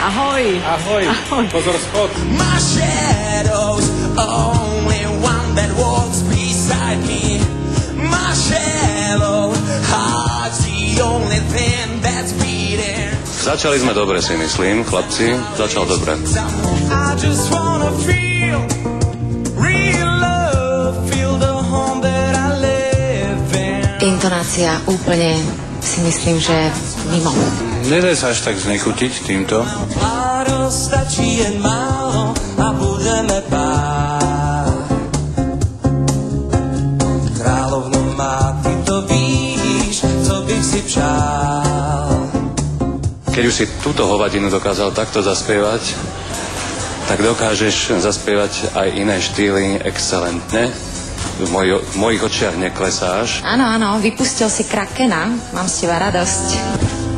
Ahoj. Ahoj. Ahoj. Pozor, schod. My shadow's only one that walks beside me. My shallow heart's the only thing that's beating. Začali sme dobre, si myslím, chlapci. Začal dobre. I just wanna feel real love, feel the home that I live in. Intonácia úplne si myslím, že mimo. Nedaj sa až tak znechutiť týmto. Málo stačí jen málo a budeme pár. Královno má, ty to víš, co bych si přál. Keď už si túto hovadinu dokázal takto zaspievať, tak dokážeš zaspievať aj iné štýly excelentne. V mojich očiach neklesáš. Áno, áno, vypustil si Krakena. Mám z teba radosť.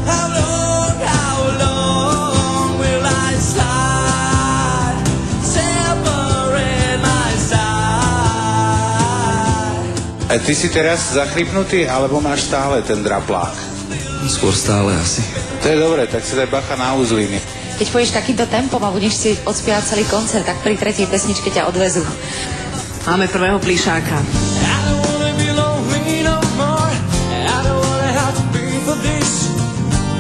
How long will I slide, separate my side? A ty si teraz zachrypnutý, alebo máš stále ten draplák? Skôr stále asi. To je dobré, tak si daj bacha na uzliny. Keď pôjdeš takýmto tempom a budeš si odspievať celý koncert, tak pri tretej pesničke ťa odvezú. Máme prvého plíšáka. I don't wanna be lonely no more. I don't wanna have to be for this.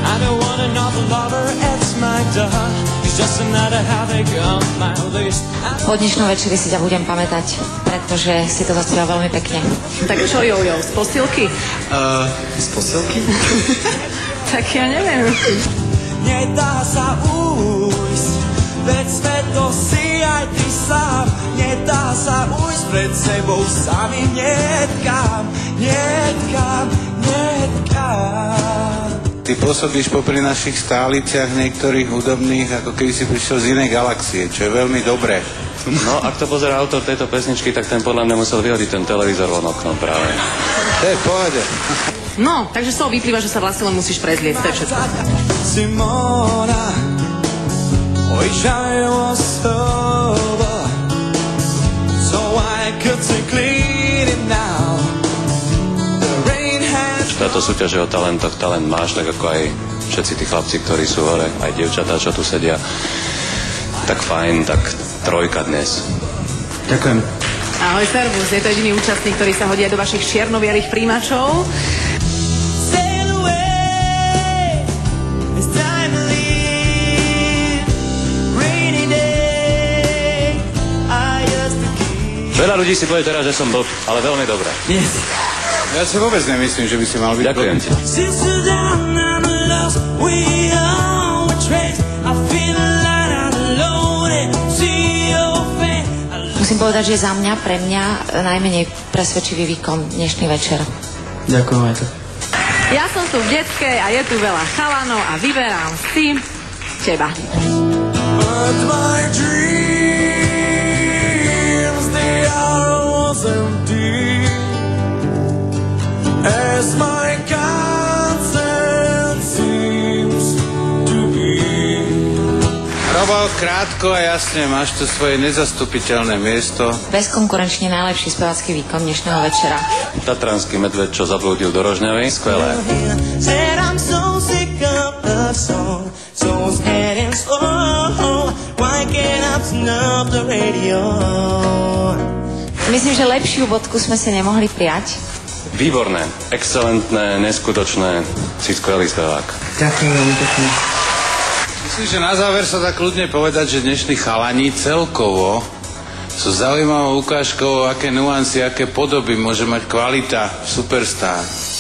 I don't want another lover at my door. It's just another how they go on my list. Po dnešnom večeri si ťa budem pamätať, pretože si to zaspieval veľmi pekne. Tak čo, Jojo, z posilky? Z posilky? Tak ja neviem. Nedá sa ujsť, veď sme to si aj ty sám. Nedá sa ujsť pred sebou sami. Netkám. Ty pôsobíš popri našich stáliciach niektorých hudobných, ako keby si prišiel z inej galaxie, čo je veľmi dobré. No, ak to pozerá autor tejto pesničky, tak ten podľa mňa musel vyhodiť ten televízor von oknom práve. To je v pohode. No, takže z toho vyplýva, že sa vlastne len musíš prezlieť, to je všetko. Simona, wish I was sober, so I could take it now. The rain has... Táto súťaže o talentoch, talent máš, tak ako aj všetci tí chlapci, ktorí sú hore, aj dievčatá, čo tu sedia. Tak fajn, tak trojka dnes. Ďakujem. Ahoj, servus, je to jediný účastník, ktorý sa hodí aj do vašich čierno-bielých príjimačov. Sail away, it's time to leave. Rainy day, I used to keep. Veľa ľudí si povie teraz, že som blb, ale veľmi dobré. Yes. Ja si vôbec nemyslím, že by si mal byť Ďakujem ti. Since you're down and lost, we are trace. I feel like I'm loaded, see your face. Musím povedať, že za mňa, pre mňa najmenej presvedčivý výkon dnešný večer. Ďakujem aj to. Ja som tu v detskej a je tu veľa chalanov a vyberám si teba. But my dreams, they are almost empty. As my consent seems to be. Robo, krátko a jasne, máš tu svoje nezastupiteľné miesto. Bezkonkurenčne najlepší spevácky výkon dnešného večera. Tatranský medveď, čo zablúdil do Rožňavy, skvelé. Said I'm so sick of the song, so sad and slow. Why can't I turn up the radio? Myslím, že lepšiu bodku sme si nemohli prijať. Výborné, excelentné, neskutočné, si skvelý spevák. Ďakujem veľmi pekne. Myslím, že na záver sa dá kľudne povedať, že dnešní chalani celkovo sú zaujímavou ukážkou, aké nuancy, aké podoby môže mať kvalita superstar.